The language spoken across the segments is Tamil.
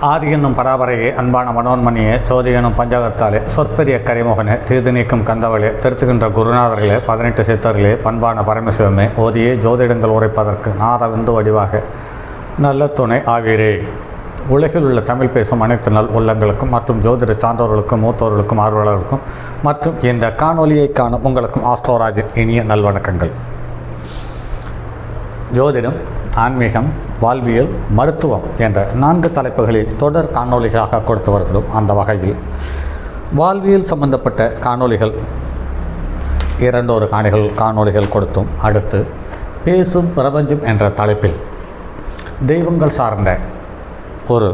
ஆதி என்னும் பராபரையே அன்பான மனோன்மணியே சோதி எனும் பஞ்சகத்தாலே சொற்பெரிய கரிமுகனே தீது நீக்கும் கந்தவளே திருத்துகின்ற குருநாதர்களே 18 சித்தர்களே பண்பான பரமசிவமே ஓதியே ஜோதிடங்கள் உரைப்பதற்கு நாத விந்து வடிவாக நல்ல துணை ஆவீரே. உலகில் உள்ள தமிழ் பேசும் அனைத்து நல் உள்ளங்களுக்கும் மற்றும் ஜோதிட சான்றோர்களுக்கும் மூத்தோர்களுக்கும் ஆர்வலர்களுக்கும் மற்றும் இந்த காணொலியை காணும் உங்களுக்கும் ஆஸ்ட்ரோராஜின் இனிய நல்வணக்கங்கள். ஜோதிடம், ஆன்மீகம், வாழ்வியல், மருத்துவம் என்ற 4 தலைப்புகளில் தொடர் காணொலிகளாக கொடுத்து வருகிறோம். அந்த வகையில் வாழ்வியல் சம்பந்தப்பட்ட காணொலிகள் 2 காணொலிகள் கொடுத்தோம். அடுத்து பேசும் பிரபஞ்சம் என்ற தலைப்பில் தெய்வங்கள் சார்ந்த ஒரு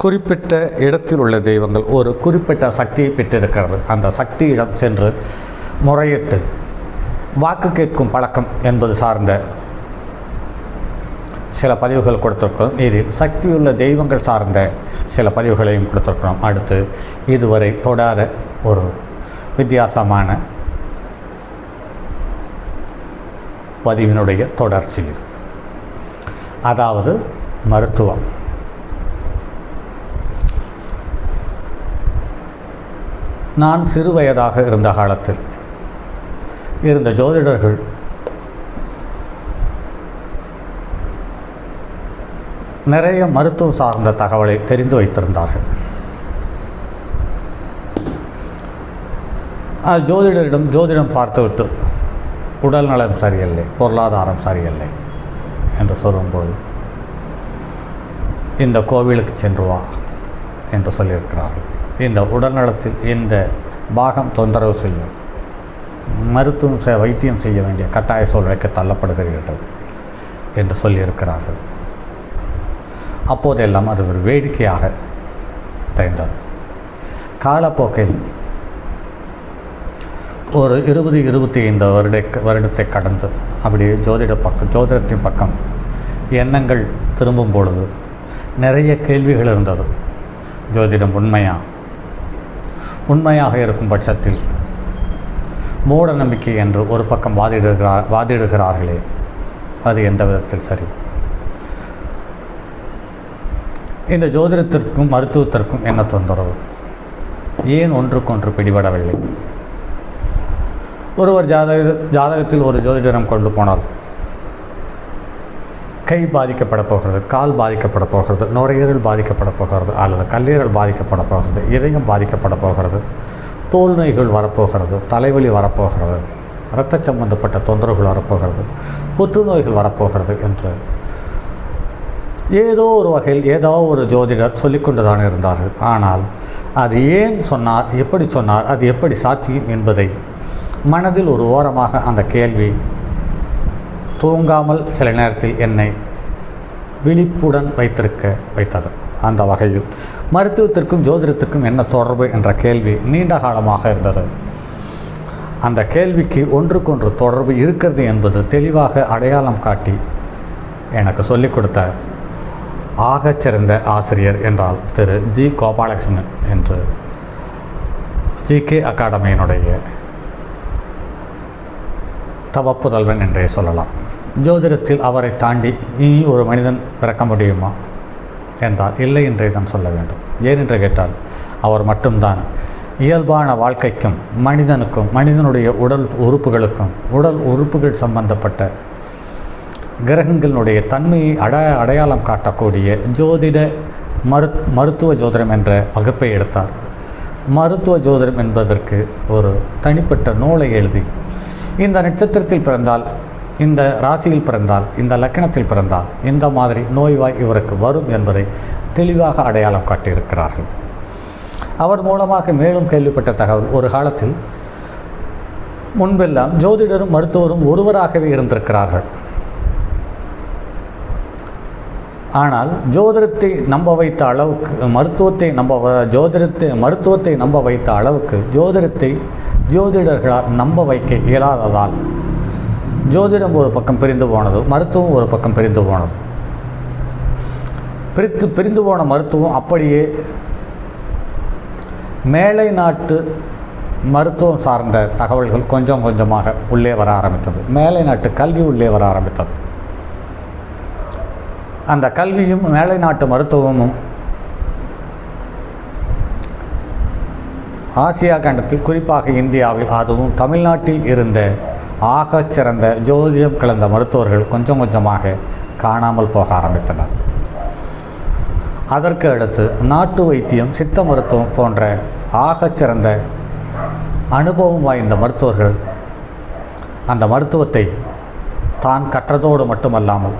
குறிப்பிட்ட இடத்தில் உள்ள தெய்வங்கள் ஒரு குறிப்பிட்ட சக்தியை பெற்றிருக்கிறது. அந்த சக்தியிடம் சென்று முறையிட்டு வாக்கு கேட்கும் பழக்கம் என்பது சார்ந்த சில பதிவுகள் கொடுத்திருக்கிறோம். இதில் சக்தியுள்ள தெய்வங்கள் சார்ந்த சில பதிவுகளையும் கொடுத்திருக்கிறோம். அடுத்து இதுவரை தொடாத ஒரு வித்தியாசமான பதிவினுடைய தொடர்ச்சி இது. அதாவது மருத்துவம். நான் சிறு வயதாக இருந்த காலத்தில் இருந்த ஜோதிடர்கள் நிறைய மருத்துவம் சார்ந்த தகவலை தெரிந்து வைத்திருந்தார்கள். ஜோதிடம் பார்த்துவிட்டு உடல் நலம் சரியில்லை, பொருளாதாரம் சரியில்லை என்று சொல்லும்போது இந்த கோவிலுக்கு சென்று வா என்று சொல்லியிருக்கிறார்கள். இந்த உடல்நலத்தில் இந்த பாகம் தொந்தரவு செய்யும், மருத்துவம் வைத்தியம் செய்ய வேண்டிய கட்டாய சூழ்நிலைக்கு தள்ளப்படுகிறீர்கள் என்று சொல்லியிருக்கிறார்கள். அப்போதெல்லாம் அது ஒரு வேடிக்கையாக தெரிந்தது. காலப்போக்கில் ஒரு 20-25 வருடத்தை கடந்து அப்படியே ஜோதிடத்தின் பக்கம் எண்ணங்கள் திரும்பும் பொழுது நிறைய கேள்விகள் இருந்தது. ஜோதிடம் உண்மையாக இருக்கும் பட்சத்தில் மூட நம்பிக்கை என்று ஒரு பக்கம் வாதிடுகிறார்களே, அது எந்த விதத்தில் சரி? இந்த ஜோதிடத்திற்கும் மருத்துவத்திற்கும் என்ன தொந்தரவு? ஏன் ஒன்றுக்கொன்று பிடிபடவில்லை? ஒருவர் ஜாதகத்தில் ஒரு ஜோதிடரம் கொண்டு போனால் கை பாதிக்கப்பட போகிறது, கால் பாதிக்கப்பட போகிறது, நுரையீரல் பாதிக்கப்பட போகிறது, அல்லது கல்லீரல் பாதிக்கப்பட போகிறது, இதயம் பாதிக்கப்பட போகிறது, தோல் நோய்கள் வரப்போகிறது, தலைவலி வரப்போகிறது, இரத்த சம்பந்தப்பட்ட தொந்தரவுகள் வரப்போகிறது, புற்றுநோய்கள் வரப்போகிறது என்று ஏதோ ஒரு வகையில் ஏதோ ஒரு ஜோதிடர் சொல்லிக்கொண்டு தான் இருந்தார்கள். ஆனால் அது ஏன் சொன்னார், எப்படி சொன்னார், அது எப்படி சாத்தியம் என்பதை மனதில் ஒரு ஓரமாக அந்த கேள்வி தூங்காமல் சில நேரத்தில் என்னை விழிப்புடன் வைத்தது. அந்த வகையில் மருத்துவத்திற்கும் ஜோதிடத்திற்கும் என்ன தொடர்பு என்ற கேள்வி நீண்ட காலமாக இருந்தது. அந்த கேள்விக்கு ஒன்றுக்கொன்று தொடர்பு இருக்கிறது என்பது தெளிவாக அடையாளம் காட்டி எனக்கு சொல்லிக் கொடுத்த ஆகச்சிறந்த ஆசிரியர் என்றால் திரு ஜி கோபாலகிருஷ்ணன் என்று ஜிகே அகாடமியினுடைய தவப்புதல்வன் என்றே சொல்லலாம். ஜோதிடத்தில் அவரை தாண்டி இனி ஒரு மனிதன் பிறக்க முடியுமா என்றால் இல்லை என்றே தான் சொல்ல வேண்டும். ஏனென்று கேட்டால் அவர் மட்டும்தான் இயல்பான வாழ்க்கைக்கும் மனிதனுடைய உடல் உறுப்புகள் சம்பந்தப்பட்ட கிரகங்களுடைய தன்மையை அடையாளம் காட்டக்கூடிய மருத்துவ ஜோதிடம் என்ற வகுப்பை எடுத்தார். மருத்துவ ஜோதிடம் என்பதற்கு ஒரு தனிப்பட்ட நூலை எழுதி இந்த நட்சத்திரத்தில் பிறந்தால், இந்த ராசியில் பிறந்தால், இந்த லக்கணத்தில் பிறந்தால் இந்த மாதிரி நோய்வாய் இவருக்கு வரும் என்பதை தெளிவாக அடையாளம் காட்டியிருக்கிறார்கள். அவர் மூலமாக மேலும் கேள்விப்பட்ட தகவல், ஒரு காலத்தில் முன்பெல்லாம் ஜோதிடரும் மருத்துவரும் ஒருவராகவே இருந்திருக்கிறார்கள். ஆனால் ஜோதிடத்தை நம்ப வைத்த அளவுக்கு மருத்துவத்தை நம்ப வைத்த அளவுக்கு ஜோதிடர்களால் நம்ப வைக்க இயலாததால் ஜோதிடம் ஒரு பக்கம் பிரிந்து போனது, மருத்துவம் ஒரு பக்கம் பிரிந்து போனது. பிரிந்து போன மருத்துவம் அப்படியே மேலை நாட்டு மருத்துவம் சார்ந்த தகவல்கள் கொஞ்சம் கொஞ்சமாக உள்ளே வர ஆரம்பித்தது. மேலை நாட்டு கல்வி உள்ளே வர ஆரம்பித்தது. அந்த கல்வியும் மேலை நாட்டு மருத்துவமும் ஆசியா கண்டத்தில் குறிப்பாக இந்தியாவில் அதுவும் தமிழ்நாட்டில் இருந்த ஆகச்சிறந்த ஜோதிடம் கலந்த மருத்துவர்கள் கொஞ்சம் கொஞ்சமாக காணாமல் போக ஆரம்பித்தனர். அதற்கு அடுத்து நாட்டு வைத்தியம், சித்த மருத்துவம் போன்ற ஆகச்சிறந்த அனுபவம் வாய்ந்த மருத்துவர்கள் அந்த மருத்துவத்தை தான் கற்றதோடு மட்டுமல்லாமல்,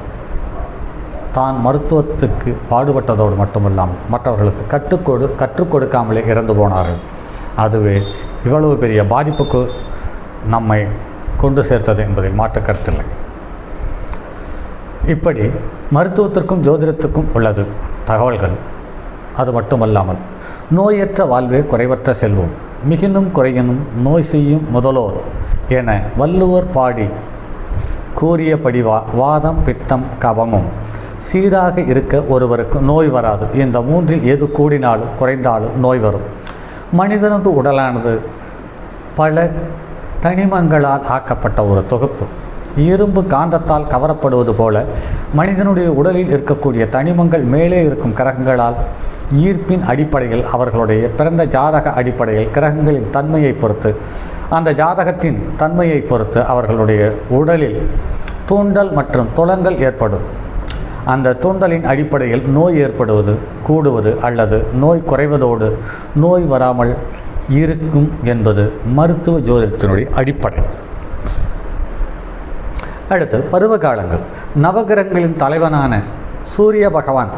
தான் மருத்துவத்துக்கு பாடுபட்டதோடு மட்டுமல்லாமல் மற்றவர்களுக்கு கற்றுக் கொடுக்காமலே இறந்து போனார்கள். அதுவே இவ்வளவு பெரிய பாதிப்புக்கு நம்மை கொண்டு சேர்த்தது என்பதில் மாற்று கருத்தில்லை. இப்படி மருத்துவத்திற்கும் ஜோதிடத்திற்கும் உள்ளது தகவல்கள். அது மட்டுமல்லாமல் நோயற்ற வாழ்வே குறைவற்ற செல்வம், மிகினும் குறையினும் நோய் செய்யும் முதலோர் என வள்ளுவர் பாடி கூறியபடி வாதம், பித்தம், கபமும் சீராக இருக்க ஒருவருக்கு நோய் வராது. இந்த மூன்றில் எது கூடினாலும் குறைந்தாலும் நோய் வரும். மனிதனது உடலானது பல தனிமங்களால் ஆக்கப்பட்ட ஒரு தொகுப்பு. இரும்பு காந்தத்தால் கவரப்படுவது போல மனிதனுடைய உடலில் இருக்கக்கூடிய தனிமங்கள் மேலே இருக்கும் கிரகங்களால் ஈர்ப்பின் அடிப்படையில், அவர்களுடைய பிறந்த ஜாதக அடிப்படையில், கிரகங்களின் தன்மையை பொறுத்து, அந்த ஜாதகத்தின் தன்மையை பொறுத்து அவர்களுடைய உடலில் தூண்டல் மற்றும் துலங்கள் ஏற்படும். அந்த தூண்டலின் அடிப்படையில் நோய் ஏற்படுவது, கூடுவது அல்லது நோய் குறைவதோடு நோய் வராமல் இருக்கும் என்பது மருத்துவ ஜோதிடத்தினுடைய அடிப்படை. அடுத்து பருவகாலங்கள். நவகிரகங்களின் தலைவனான சூரிய பகவான்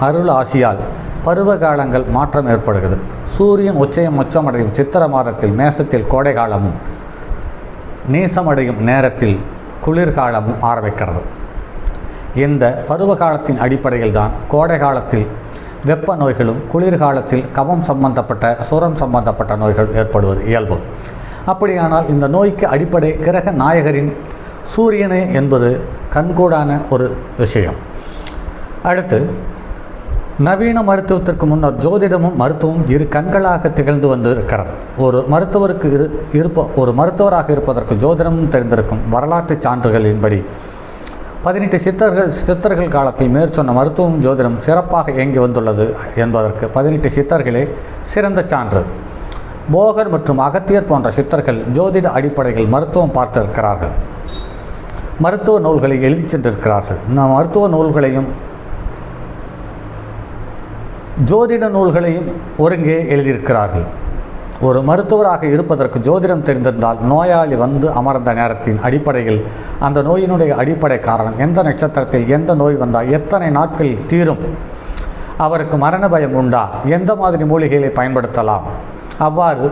அருளாசியால் பருவகாலங்கள் மாற்றம் ஏற்படுகிறது. சூரியன் உச்சமடையும் சித்திர மாதத்தில் மேசத்தில் கோடை காலமும், நீசமடையும் நேரத்தில் குளிர்காலமும் ஆரம்பிக்கிறது. இந்த பருவகாலத்தின் அடிப்படையில் தான் கோடை காலத்தில் வெப்ப நோய்களும், குளிர்காலத்தில் கபம் சம்பந்தப்பட்ட, சுரம் சம்பந்தப்பட்ட நோய்கள் ஏற்படுவது இயல்பு. அப்படியானால் இந்த நோய்க்கு அடிப்படை கிரக நாயகரின் சூரியனே என்பது கண்கூடான ஒரு விஷயம். அடுத்து நவீன மருத்துவத்திற்கு முன்னர் ஜோதிடமும் மருத்துவமும் இரு கண்களாக திகழ்ந்து வந்து இருக்கிறது. ஒரு மருத்துவராக இருப்பதற்கு ஜோதிடமும் தெரிந்திருக்கும். வரலாற்று சான்றுகளின்படி 18 சித்தர்கள் காலத்தில் மேற்சொன்ன மருத்துவம் ஜோதிடம் சிறப்பாக இயங்கி வந்துள்ளது என்பதற்கு 18 சித்தர்களே சிறந்த சான்று. போகர் மற்றும் அகத்தியர் போன்ற சித்தர்கள் ஜோதிட அடிப்படையில் மருத்துவம் பார்த்திருக்கிறார்கள். மருத்துவ நூல்களை எழுதி சென்றிருக்கிறார்கள். மருத்துவ நூல்களையும் ஜோதிட நூல்களையும் ஒருங்கே எழுதியிருக்கிறார்கள். ஒரு மருத்துவராக இருப்பதற்கு ஜோதிடம் தெரிந்திருந்தால் நோயாளி வந்து அமர்ந்த நேரத்தின் அடிப்படையில் அந்த நோயினுடைய அடிப்படை காரணம், எந்த நட்சத்திரத்தில் எந்த நோய் வந்தால் எத்தனை நாட்களில் தீரும், அவருக்கு மரண பயம் உண்டா, எந்த மாதிரி மூலிகைகளை பயன்படுத்தலாம், அவ்வாறு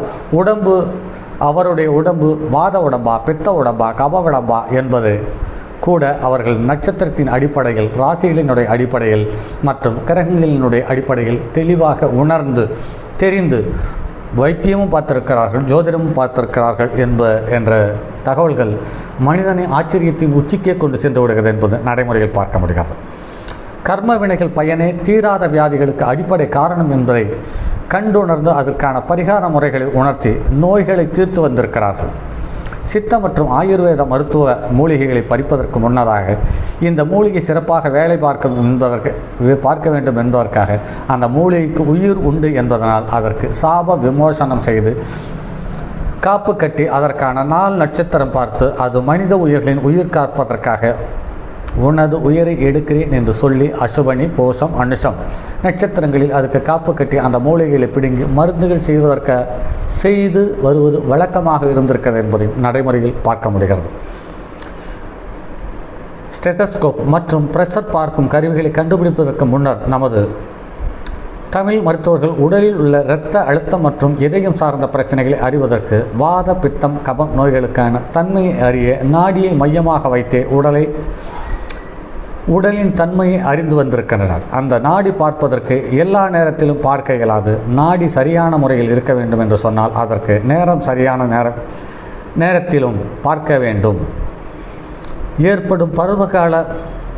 அவருடைய உடம்பு வாத உடம்பா, பித்த உடம்பா, கப உடம்பா என்பது கூட அவர்கள் நட்சத்திரத்தின் அடிப்படையில், ராசிகளினுடைய அடிப்படையில் மற்றும் கிரகங்களினுடைய அடிப்படையில் தெளிவாக உணர்ந்து தெரிந்து வைத்தியமும் பார்த்திருக்கிறார்கள், ஜோதிடமும் பார்த்திருக்கிறார்கள் என்ற தகவல்கள் மனிதனை ஆச்சரியத்தின் உச்சிக்கே கொண்டு சென்று விடுகிறது என்பது நடைமுறையில் பார்க்க முடிகிறது. கர்ம வினைகள் பயனே தீராத வியாதிகளுக்கு அடிப்படை காரணம் என்பதை கண்டுணர்ந்து அதற்கான பரிகார முறைகளை உணர்த்தி நோய்களை தீர்த்து வந்திருக்கிறார்கள். சித்த மற்றும் ஆயுர்வேத மருத்துவ மூலிகைகளை பறிப்பதற்கு முன்னதாக இந்த மூலிகை சிறப்பாக வேலை பார்க்க வேண்டும் என்பதற்காக அந்த மூலிகைக்கு உயிர் உண்டு என்பதனால் அதற்கு சாப விமோசனம் செய்து காப்பு கட்டி அதற்கான நாள் நட்சத்திரம் பார்த்து அது மனித உயிர்களின் உயிர் காப்பதற்காக உனது உயிரை எடுக்கிறேன் என்று சொல்லி அசுபனி, போசம், அனுஷம் நட்சத்திரங்களில் அதுக்கு காப்பு கட்டி அந்த மூலிகைகளை பிடுங்கி மருந்துகள் செய்து வருவது வழக்கமாக இருந்திருக்கிறது என்பதை நடைமுறையில் பார்க்க முடிகிறது. ஸ்டெத்தஸ்கோப் மற்றும் பிரஷர் பார்க்கும் கருவிகளை கண்டுபிடிப்பதற்கு முன்னர் நமது தமிழ் மருத்துவர்கள் உடலில் உள்ள இரத்த அழுத்தம் மற்றும் இதயம் சார்ந்த பிரச்சனைகளை அறிவதற்கு வாத, பித்தம், கபம் நோய்களுக்கான தன்மையை அறிய நாடியை மையமாக வைத்தே உடலின் தன்மையை அறிந்து வந்திருக்கின்றனர். அந்த நாடி பார்ப்பதற்கு எல்லா நேரத்திலும் பார்க்க இயலாது. நாடி சரியான முறையில் இருக்க வேண்டும் என்று சொன்னால் அதற்கு சரியான நேரத்திலும் பார்க்க வேண்டும். ஏற்படும்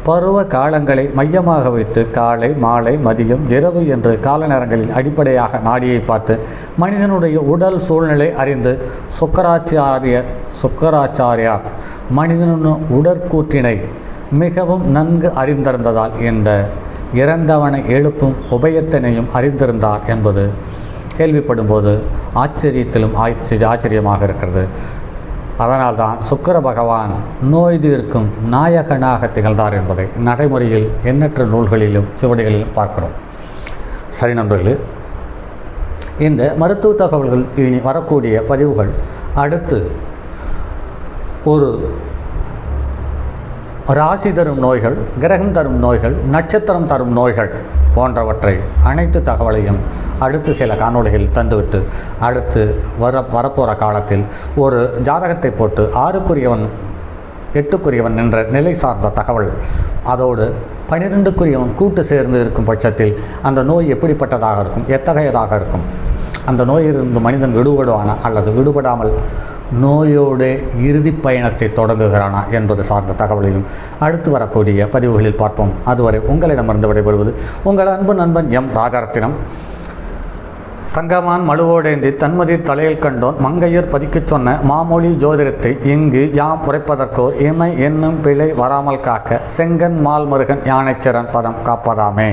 பருவ காலங்களை மையமாக வைத்து காலை, மாலை, மதியம், இரவு என்று கால நேரங்களில் அடிப்படையாக நாடியை பார்த்து மனிதனுடைய உடல் சூழ்நிலை அறிந்து சுக்கராச்சாரியார் மனிதனுடைய உடற்கூற்றினை மிகவும் நன்கு அறிந்திருந்ததால் இந்த இறந்தவனை எழுப்பும் உபயத்தினையும் அறிந்திருந்தார் என்பது கேள்விப்படும்போது ஆச்சரியத்திலும் ஆச்சரியமாக இருக்கிறது. அதனால்தான் சுக்கிர பகவான் நோய் தீர்க்கும் நாயகனாக திகழ்ந்தார் என்பதை நடைமுறையில் எண்ணற்ற நூல்களிலும் சுவடிகளிலும் பார்க்கிறோம். சரி நண்பர்களே, இந்த மருத்துவ தகவல்கள் இனி வரக்கூடிய பதிவுகள் அடுத்து ஒரு ராசி தரும் நோய்கள், கிரகம் தரும் நோய்கள், நட்சத்திரம் தரும் நோய்கள் போன்றவற்றை அனைத்து தகவலையும் அடுத்து சில காணொளிகள் தந்துவிட்டு அடுத்து வரப்போகிற காலத்தில் ஒரு ஜாதகத்தை போட்டு 6க்குரியவன் 8க்குரியவன் என்ற நிலை சார்ந்த தகவல், அதோடு 12க்குரியவன் கூட்டு சேர்ந்து இருக்கும் பட்சத்தில் அந்த நோய் எப்படிப்பட்டதாக இருக்கும், எத்தகையதாக இருக்கும், அந்த நோயிலிருந்து மனிதன் விடுபடுவானா அல்லது விடுபடாமல் நோயோடு இறுதி பயணத்தை தொடங்குகிறானா என்பது சார்ந்த தகவலையும் அடுத்து வரக்கூடிய பதிவுகளில் பார்ப்போம். அதுவரை உங்களிடமிருந்து விடைபெறுவது உங்கள் அன்பு நண்பன் எம் ராஜரத்தினம். தங்கமான் மழுவோடேந்தி தன்மதிர் தலையில் கண்டோன் மங்கையர் பதிக்கச் சொன்ன மாமொழி ஜோதிடத்தை இங்கு யாம் உரைப்பதற்கோர் இமை என்னும் பிழை வராமல் காக்க செங்கன் மால் முருகன் யானைச்சிறன் பதம் காப்பதாமே.